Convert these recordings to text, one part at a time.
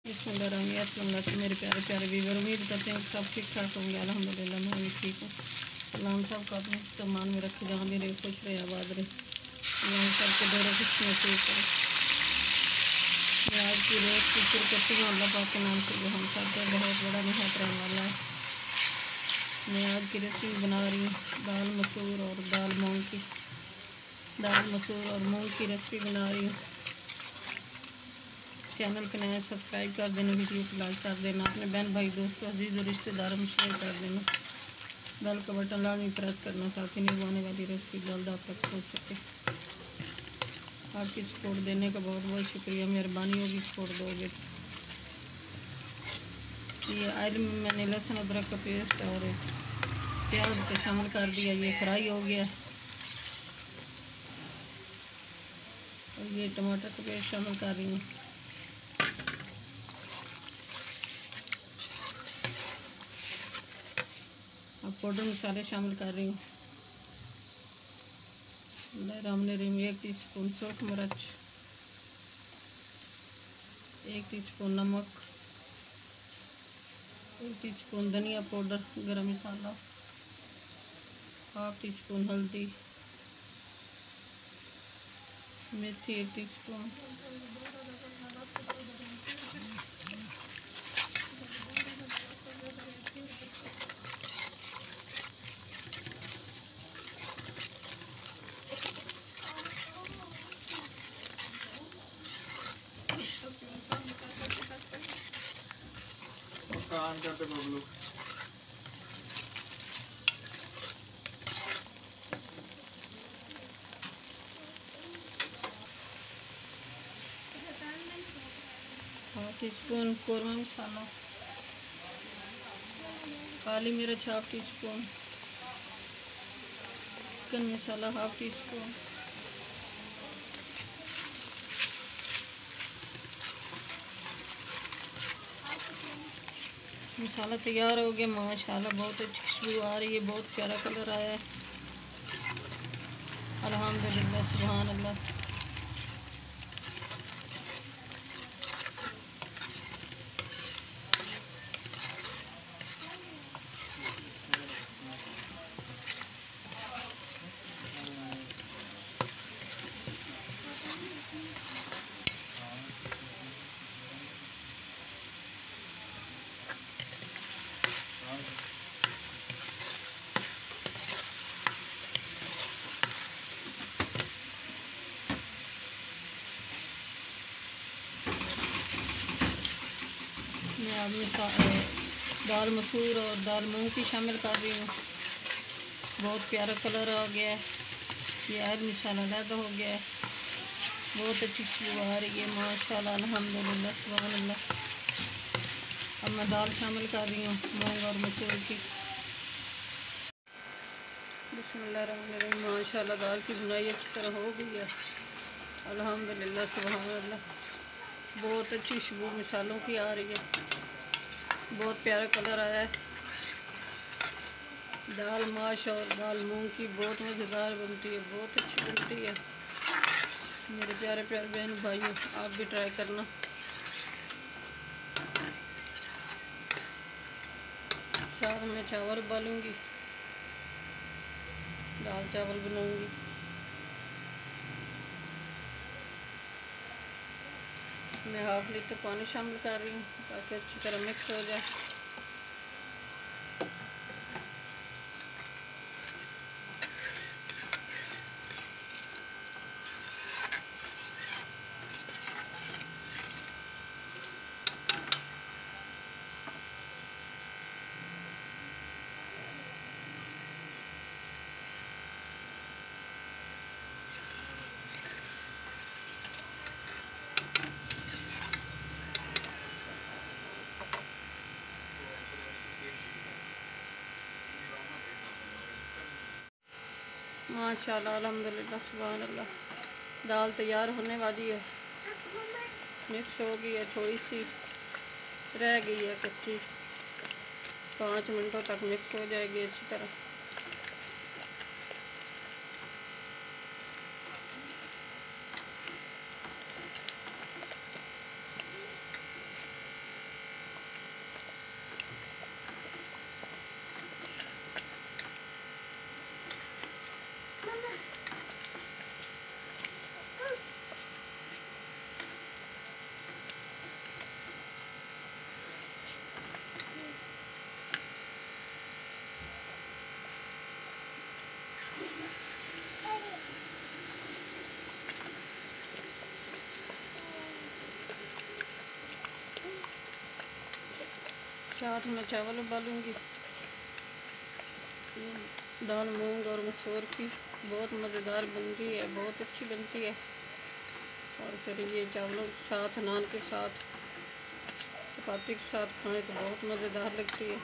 बिस्मिल्लाहिर्रहमानिर्रहीम। मेरे प्यारे प्यारे व्यूअर, उम्मीद करते हैं सब ठीक ठाक होंगे। अल्हम्दुलिल्लाह मैं भी ठीक हूँ। अल्लाह हम सबको अपने सम्मान में रखे, जहाँ भी रहे खुश रहे आबाद रहे। अल्लाह हम सबके दौरे खुश नसीब करे। मैं आज की रोज़ की शुरू करती हूँ अल्लाह पाक के नाम से, जो हम सब पे बहुत बड़ा निहायत रहने वाला है। मैं आज की रेसिपी बना रही हूँ दाल मसूर और दाल मूंग की। दाल मसूर और मूंग की रेसिपी बना रही हूँ। चैनल पे नया सब्सक्राइब कर देना, वीडियो को लाइक कर देना, अपने बहन भाई दोस्तों अजीज़ और रिश्तेदारों में शेयर कर देना। बेल का बटन लाजमी प्रेस करना ताकि न्यू आने वाली रेसिपी जल्द आप तक पहुँच सके। आपकी सपोर्ट देने का बहुत बहुत शुक्रिया, मेहरबानी होगी सपोर्ट दोगे। ये ऑयल में मैंने लहसुन अदरक का पेस्ट और प्याज को शामिल कर दिया। ये फ्राई हो गया। और ये टमाटर का पेस्ट शामिल कर रही हूँ। अब पाउडर मसाले शामिल कर रही हूँ। बिस्मिल्लाहिर्रहमानिर्रहीम। 1 टीस्पून सूख मिर्च, 1 टीस्पून नमक, 1 टीस्पून धनिया पाउडर गरम मसाला, 1/2 टीस्पून हल्दी, मेथी 1 टीस्पून, कान करते बबलू। हाफ टीस्पून कौरमा मसाला, काली मिर्च 1/2 टीस्पून, चिकन मसाला 1/2 टीस्पून, मसाला तैयार हो गया। माशाल्लाह बहुत अच्छी खुशबू आ रही है, बहुत प्यारा कलर आया है। अल्हम्दुलिल्लाह सुभान अल्लाह। मैं अब दाल मसूर और दाल मूंग की शामिल कर रही हूँ। बहुत प्यारा कलर आ गया है। ये ऑयल मसाला अलग हो गया है। बहुत अच्छी खुशबू आ रही है माशाल्लाह अल्हम्दुलिल्लाह सुभान अल्लाह। अब मैं दाल शामिल कर रही हूँ मूंग और मसूर की। बिस्मिल्लाहिर्रहमानिर्रहीम। माशाल्लाह दाल की बुनाई अच्छी तरह हो गई है। अल्हम्दुलिल्लाह सुभान अल्लाह। बहुत अच्छी खुशबू मसालों की आ रही है। बहुत प्यारा कलर आया है। दाल माश और दाल मूंग की बहुत मज़ेदार बनती है, बहुत अच्छी बनती है। मेरे प्यारे प्यारे बहन भाइयों, आप भी ट्राई करना। साथ में चावल उबालूँगी, दाल चावल बनाऊँगी। मैं 1/2 लीटर पानी शामिल कर रही हूँ ताकि अच्छी तरह मिक्स हो जाए। माशाल्लाह अल्हम्दुलिल्लाह सुभान अल्लाह। दाल तैयार होने वाली है, मिक्स हो गई है, थोड़ी सी रह गई है कच्ची। 5 मिनटों तक मिक्स हो जाएगी अच्छी तरह। साथ में चावल उबालूँगी। दाल मूंग और मसूर की बहुत मज़ेदार बनती है, बहुत अच्छी बनती है। और फिर ये चावलों के साथ, नान के साथ, चपाती के साथ खाएं तो बहुत मज़ेदार लगती है।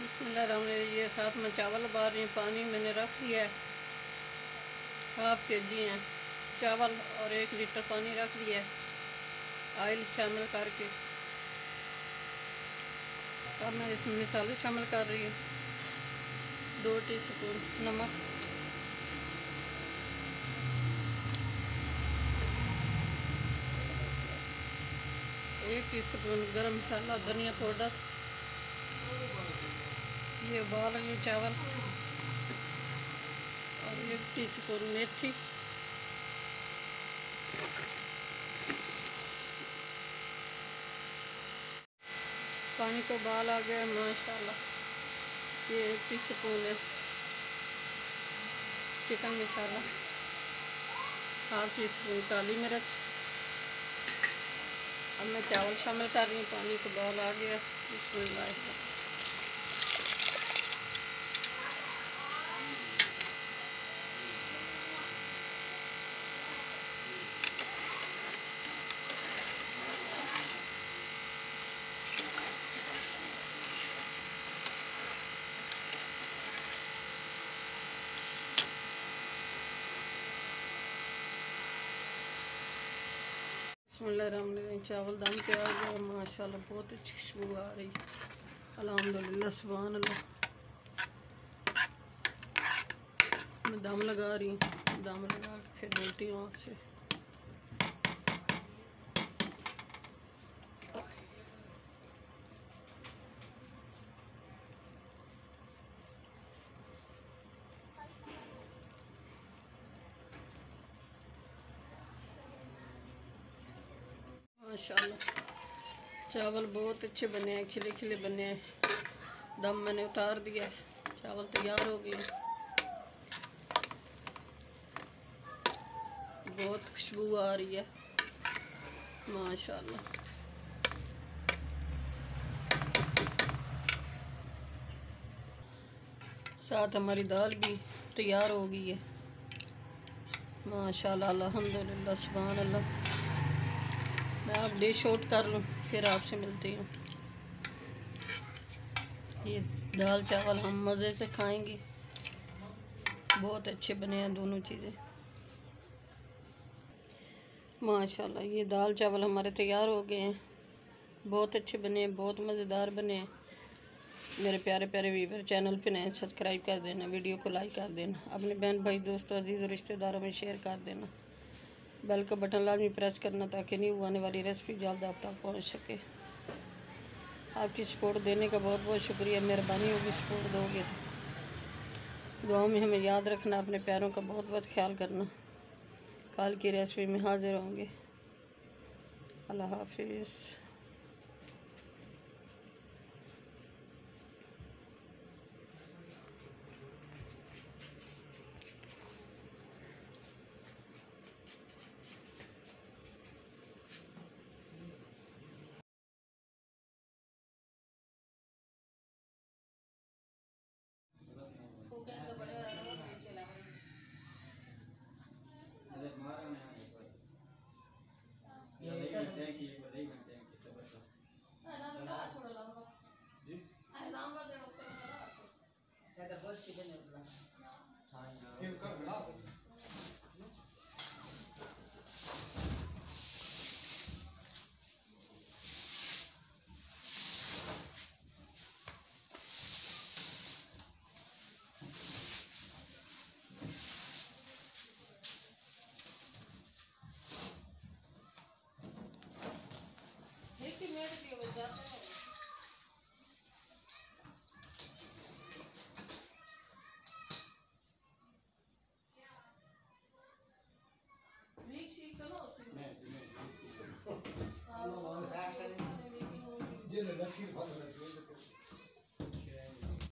बिस्मिल्लाहिर्रहमानिर्रहीम। ये साथ में चावल उबाल रही हूँ। पानी मैंने रख दिया है, 1/2 kg हैं चावल और 1 लीटर पानी रख दिया है ऑयल शामिल करके। अब मैं इसमें मसाले शामिल कर रही हूँ। 2 टीस्पून नमक, 1 टीस्पून गरम मसाला, धनिया पाउडर। ये उबाल रही हूँ चावल, और 1 टीस्पून मेथी। पानी को उबाल आ गया माशाल्लाह। ये 1 टीस्पून है चिकन मसाला, 1/2 टीस्पून काली मिर्च। अब मैं चावल शामिल कर रही हूँ। पानी को उबाल आ गया। बिस्मिल्लाह। बिस्मिल्लाहिर्रहमानिर्रहीम। चावल दम पे आ गया माशाल्लाह, बहुत अच्छी खुशबू आ रही। अल्हम्दुलिल्लाह, सुभान अल्लाह। मैं दम लगा रही हूँ। दम लगा के फिर बोलती हूँ आपसे। माशाल्लाह चावल बहुत अच्छे बने हैं, खिले खिले बने हैं। दम मैंने उतार दिया है, चावल तैयार हो गए। बहुत खुशबू आ रही है माशाल्लाह। साथ हमारी दाल भी तैयार हो गई है माशाल्लाह, अल्हम्दुलिल्लाह, सुभान अल्लाह। मैं अब डिश आउट कर लूँ, फिर आपसे मिलती हूँ। ये दाल चावल हम मज़े से खाएंगे, बहुत अच्छे बने हैं दोनों चीज़ें माशाल्लाह। ये दाल चावल हमारे तैयार हो गए हैं, बहुत अच्छे बने हैं, बहुत मज़ेदार बने हैं। मेरे प्यारे प्यारे व्यूअर, चैनल पे नए सब्सक्राइब कर देना, वीडियो को लाइक कर देना, अपने बहन भाई दोस्तों अजीज़ और रिश्तेदारों में शेयर कर देना। बेल का बटन लाजमी प्रेस करना ताकि न्यू आने वाली रेसिपी जल्द आप तक पहुँच सके। आपकी सपोर्ट देने का बहुत बहुत शुक्रिया, मेहरबानी होगी सपोर्ट दोगे तो। दुआ में हमें याद रखना, अपने प्यारों का बहुत बहुत ख्याल करना। कल की रेसिपी में हाजिर होंगे। अल्लाह हाफिज़।